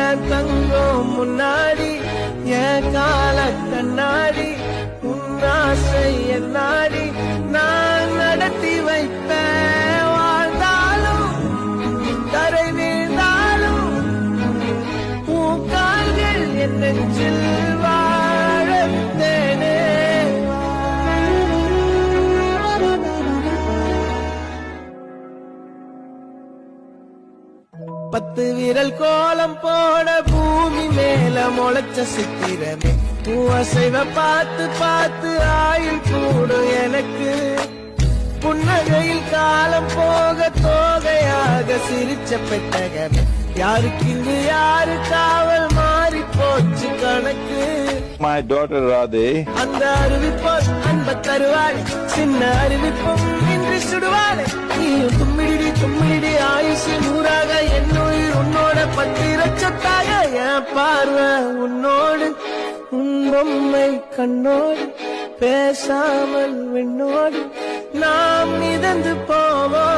என் தங்கம் முன்னாடி என் கால கண்ணாடி உன்னாசை என்னாடி நான் நடத்தி வைப்பேன். வாழ்ந்தாலும் தரை வீழ்ந்தாலும் உன் கால்கள் என் நெஞ்சில் வாழத்தேனே. பத்து விரல் கோலம் போட பூமி மேல முளைச்ச சித்திரமே அசைவ பார்த்து பார்த்து ஆயுள் கூடும் எனக்கு. புன்னகையில் காலம் போக தோகையாக சிரிச்ச பெட்டகமே யாருக்கு இங்கு யாரு காவல் மாறி போச்சு கணக்கு. My daughter Radhe. அந்த அறிவிப்போல் அன்ப தருவாள் சின்ன அறிவிப்பும் இன்றி சுடுவாள். நீயும் தும்மிடி தும்மிடி ஆயுசு நூறாக என்னுயிர் உன்னோட பத்திரச்சத்தாக என் பார்வை உன்னோடு உன் பொம்மை கண்ணோடு பேசாமல் விண்ணோடு நாம் மிதந்து போவோம்.